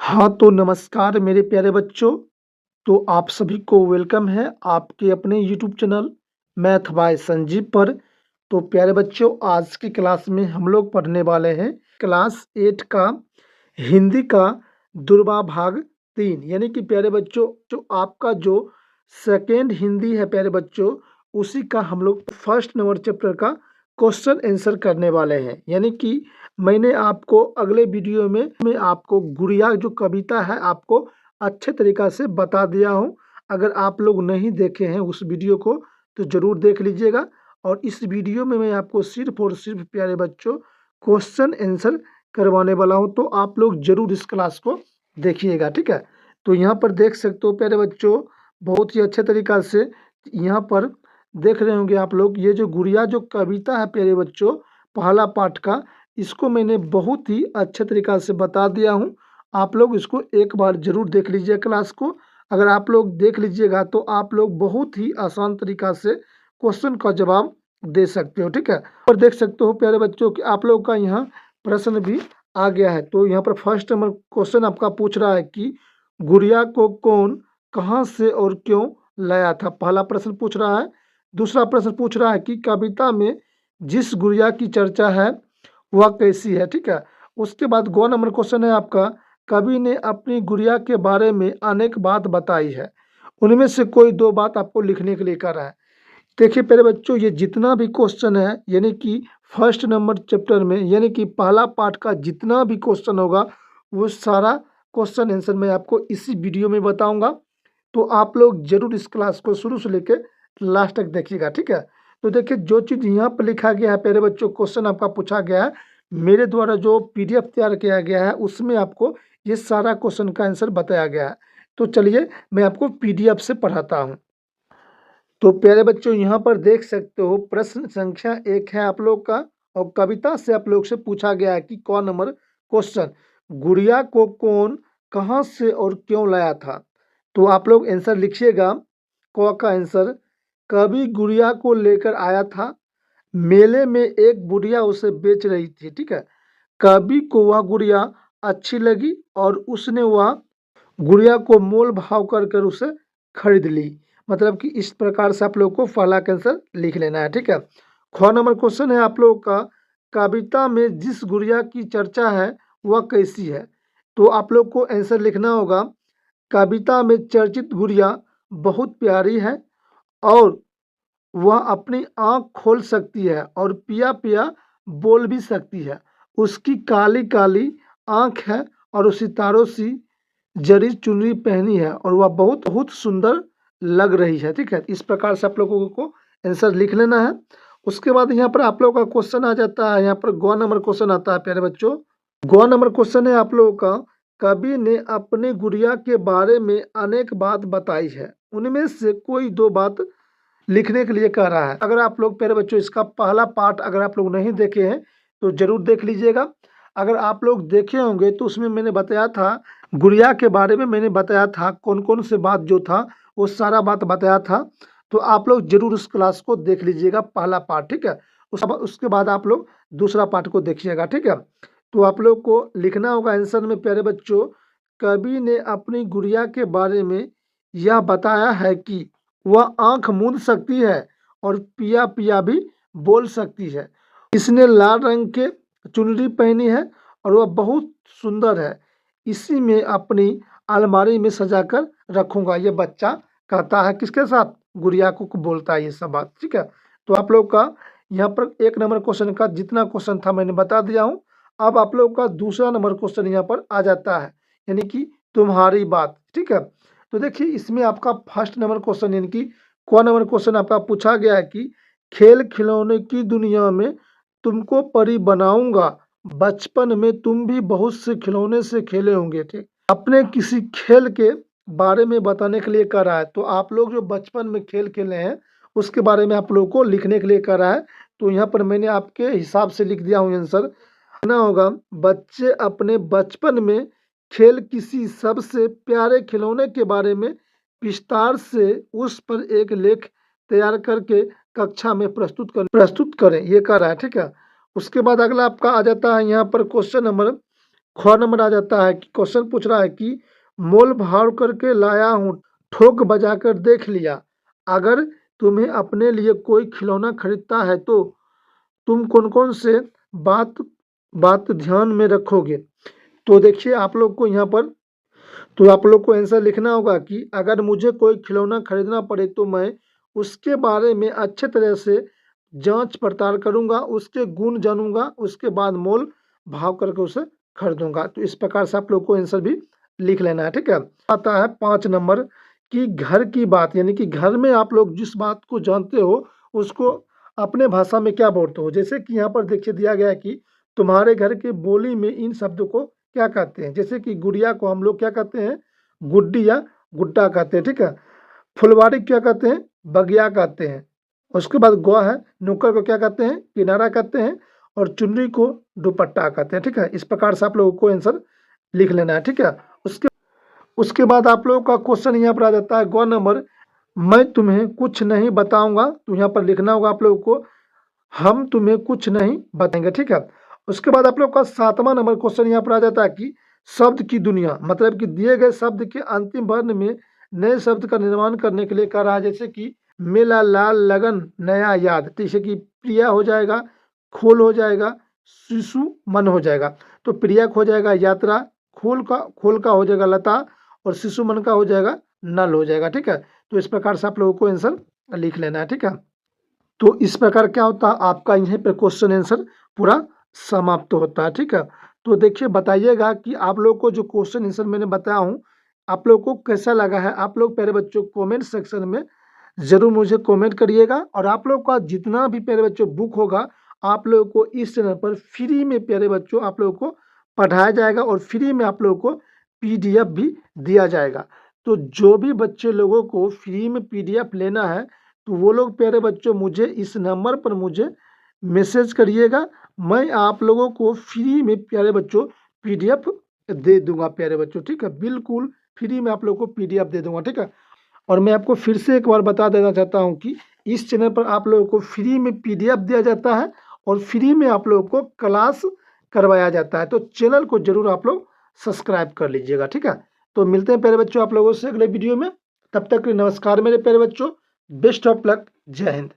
हाँ, तो नमस्कार मेरे प्यारे बच्चों। तो आप सभी को वेलकम है आपके अपने YouTube channel math bye Sanjeev पर। तो प्यारे बच्चों, आज की क्लास में हम लोग पढ़ने वाले हैं क्लास 8 का हिंदी का दुर्वा भाग 3। यानी कि प्यारे बच्चों, जो आपका जो सेकेंड हिंदी है प्यारे बच्चों, उसी का हम लोग फर्स्ट नंबर चैप्टर का क्वेश्चन आंसर करने वाले हैं। यानी कि मैंने आपको अगले वीडियो में मैं आपको गुड़िया जो कविता है आपको अच्छे तरीक़ा से बता दिया हूँ। अगर आप लोग नहीं देखे हैं उस वीडियो को तो ज़रूर देख लीजिएगा। और इस वीडियो में मैं आपको सिर्फ और सिर्फ प्यारे बच्चों क्वेश्चन आंसर करवाने वाला हूँ। तो आप लोग ज़रूर इस क्लास को देखिएगा, ठीक है। तो यहाँ पर देख सकते हो प्यारे बच्चों, बहुत ही अच्छे तरीक़ा से यहाँ पर देख रहे होंगे आप लोग। ये जो गुड़िया जो कविता है प्यारे बच्चों, पहला पाठ का, इसको मैंने बहुत ही अच्छे तरीक़ा से बता दिया हूँ। आप लोग इसको एक बार ज़रूर देख लीजिए क्लास को। अगर आप लोग देख लीजिएगा तो आप लोग बहुत ही आसान तरीक़ा से क्वेश्चन का जवाब दे सकते हो, ठीक है। और देख सकते हो प्यारे बच्चों कि आप लोग का यहाँ प्रश्न भी आ गया है। तो यहाँ पर फर्स्ट नंबर क्वेश्चन आपका पूछ रहा है कि गुड़िया को कौन, कहाँ से और क्यों लाया था। पहला प्रश्न पूछ रहा है। दूसरा प्रश्न पूछ रहा है कि कविता में जिस गुड़िया की चर्चा है वह कैसी है, ठीक है। उसके बाद गौ नंबर क्वेश्चन है आपका, कवि ने अपनी गुड़िया के बारे में अनेक बात बताई है, उनमें से कोई दो बात आपको लिखने के लिए कह रहा है। देखिए प्यारे बच्चों, ये जितना भी क्वेश्चन है यानी कि फर्स्ट नंबर चैप्टर में यानी कि पहला पार्ट का जितना भी क्वेश्चन होगा वो सारा क्वेश्चन आंसर मैं आपको इसी वीडियो में बताऊंगा। तो आप लोग जरूर इस क्लास को शुरू से लेकर लास्ट तक देखिएगा, ठीक है। तो देखिए जो चीज़ यहाँ पर लिखा गया है प्यारे बच्चों, क्वेश्चन आपका पूछा गया है, मेरे द्वारा जो पीडीएफ तैयार किया गया है उसमें आपको ये सारा क्वेश्चन का आंसर बताया गया है। तो चलिए मैं आपको पीडीएफ से पढ़ाता हूँ। तो प्यारे बच्चों यहाँ पर देख सकते हो प्रश्न संख्या 1 है आप लोग का, और कविता से आप लोग से पूछा गया है कि कौन नंबर क्वेश्चन, गुड़िया को कौन, कहाँ से और क्यों लाया था। तो आप लोग आंसर लिखिएगा। क का आंसर, कवि गुड़िया को लेकर आया था, मेले में एक बुढ़िया उसे बेच रही थी, ठीक है। कवि को वह गुड़िया अच्छी लगी और उसने वह गुड़िया को मोल भाव कर कर उसे खरीद ली। मतलब कि इस प्रकार से आप लोग को पहला का आंसर लिख लेना है, ठीक है। ख नंबर क्वेश्चन है आप लोगों का, कविता में जिस गुड़िया की चर्चा है वह कैसी है। तो आप लोग को आंसर लिखना होगा, कविता में चर्चित गुड़िया बहुत प्यारी है और वह अपनी आँख खोल सकती है और पिया पिया बोल भी सकती है। उसकी काली काली आँख है और सितारों सी जरी चुनरी पहनी है और वह बहुत बहुत सुंदर लग रही है, ठीक है। इस प्रकार से आप लोगों को आंसर लिख लेना है। उसके बाद यहाँ पर आप लोगों का क्वेश्चन आ जाता है, यहाँ पर गौ नंबर क्वेश्चन आता है प्यारे बच्चों। गौ नंबर क्वेश्चन है आप लोगों का, कवि ने अपने गुड़िया के बारे में अनेक बात बताई है, उनमें से कोई दो बात लिखने के लिए कह रहा है। अगर आप लोग प्यारे बच्चों इसका पहला पार्ट अगर आप लोग नहीं देखे हैं तो जरूर देख लीजिएगा। अगर आप लोग देखे होंगे तो उसमें मैंने बताया था गुड़िया के बारे में, मैंने बताया था कौन कौन से बात जो था वो सारा बात बताया था। तो आप लोग जरूर उस क्लास को देख लीजिएगा पहला पार्ट, ठीक है। उसके बाद आप लोग दूसरा पार्ट को देखिएगा, ठीक है। तो आप लोग को लिखना होगा आंसर में प्यारे बच्चों, कवि ने अपनी गुड़िया के बारे में यह बताया है कि वह आंख मूंद सकती है और पिया पिया भी बोल सकती है। इसने लाल रंग के चुनरी पहनी है और वह बहुत सुंदर है, इसी में अपनी अलमारी में सजाकर रखूंगा। ये बच्चा कहता है किसके साथ, गुड़िया को बोलता है ये सब बात, ठीक है। तो आप लोग का यहाँ पर एक नंबर क्वेश्चन का जितना क्वेश्चन था मैंने बता दिया हूँ। अब आप लोग का दूसरा नंबर क्वेश्चन यहाँ पर आ जाता है, यानी कि तुम्हारी बात, ठीक है। तो देखिए इसमें आपका फर्स्ट नंबर क्वेश्चन यानी कि क नंबर क्वेश्चन आपका पूछा गया है कि खेल खिलौने की दुनिया में तुमको परी बनाऊंगा, बचपन में तुम भी बहुत से खिलौने से खेले होंगे, ठीक। अपने किसी खेल के बारे में बताने के लिए कह रहा है। तो आप लोग जो बचपन में खेल खेले हैं उसके बारे में आप लोग को लिखने के लिए कह रहा है। तो यहाँ पर मैंने आपके हिसाब से लिख दिया हूँ आंसर। लिखना होगा, बच्चे अपने बचपन में खेल किसी सबसे प्यारे खिलौने के बारे में विस्तार से उस पर एक लेख तैयार करके कक्षा में प्रस्तुत करें, ये कह रहा है, ठीक है। उसके बाद अगला आपका आ जाता है यहाँ पर क्वेश्चन नंबर ख नंबर आ जाता है कि क्वेश्चन पूछ रहा है कि मोल भाव करके लाया हूँ, ठोक बजाकर देख लिया, अगर तुम्हें अपने लिए कोई खिलौना खरीदता है तो तुम कौन कौन से बात बात ध्यान में रखोगे। तो देखिए आप लोग को यहाँ पर, तो आप लोग को आंसर लिखना होगा कि अगर मुझे कोई खिलौना खरीदना पड़े तो मैं उसके बारे में अच्छे तरह से जांच पड़ताल करूंगा, उसके गुण जानूंगा, उसके बाद मोल भाव करके उसे खरीदूंगा। तो इस प्रकार से आप लोग को आंसर भी लिख लेना है, ठीक है। आता है 5 नंबर कि घर की बात, यानी कि घर में आप लोग जिस बात को जानते हो उसको अपने भाषा में क्या बोलते हो। जैसे कि यहाँ पर देखिए दिया गया है कि तुम्हारे घर की बोली में इन शब्दों को क्या कहते हैं। जैसे कि गुड़िया को हम लोग क्या कहते हैं, गुड्डी या गुड्डा कहते हैं, ठीक है। फुलवारी क्या कहते हैं, बगिया कहते हैं। उसके बाद गौ है, नुक्कड़ को क्या कहते हैं, किनारा कहते हैं, और चुन्नी को दुपट्टा कहते हैं, ठीक है। इस प्रकार से आप लोगों को आंसर लिख लेना है, ठीक है। उसके उसके बाद आप लोगों का क्वेश्चन यहाँ पर आ जाता है गौ नंबर, मैं तुम्हें कुछ नहीं बताऊंगा। तो यहाँ पर लिखना होगा आप लोगों को, हम तुम्हें कुछ नहीं बताएंगे, ठीक है। उसके बाद आप लोग का 7वां नंबर क्वेश्चन यहाँ पर आ जाता है कि शब्द की दुनिया, मतलब कि दिए गए शब्द के अंतिम वर्ण में नए शब्द का निर्माण करने के लिए कह रहा है। जैसे कि मेला, लाल, लगन, नया, याद। जैसे कि प्रिया हो जाएगा, खोल हो जाएगा, शिशु, मन हो जाएगा। तो प्रिया हो जाएगा यात्रा, खोल का हो जाएगा लता, और शिशु मन का हो जाएगा नल हो जाएगा, ठीक है। तो इस प्रकार से आप लोगों को आंसर लिख लेना है, ठीक है। तो इस प्रकार क्या होता है, आपका यहीं पे क्वेश्चन आंसर पूरा समाप्त होता है, ठीक है। तो देखिए बताइएगा कि आप लोग को जो क्वेश्चन आंसर मैंने बताया हूँ आप लोग को कैसा लगा है। आप लोग प्यारे बच्चों कमेंट सेक्शन में जरूर मुझे कमेंट करिएगा, और आप लोग का जितना भी प्यारे बच्चों बुक होगा आप लोगों को इस चैनल पर फ्री में प्यारे बच्चों आप लोगों को पढ़ाया जाएगा, और फ्री में आप लोगों को PDF भी दिया जाएगा। तो जो भी बच्चे लोगों को फ्री में PDF लेना है तो वो लोग प्यारे बच्चों मुझे इस नंबर पर मुझे मैसेज करिएगा, मैं आप लोगों को फ्री में प्यारे बच्चों PDF दे दूंगा प्यारे बच्चों, ठीक है। बिल्कुल फ्री में आप लोगों को PDF दे दूंगा, ठीक है। और मैं आपको फिर से एक बार बता देना चाहता हूँ कि इस चैनल पर आप लोगों को फ्री में PDF दिया जाता है, और फ्री में आप लोगों को क्लास करवाया जाता है। तो चैनल को जरूर आप लोग सब्सक्राइब कर लीजिएगा, ठीक है। तो मिलते हैं प्यारे बच्चों आप लोगों से अगले वीडियो में। तब तक के लिए नमस्कार मेरे प्यारे बच्चों, बेस्ट ऑफ लक, जय हिंद।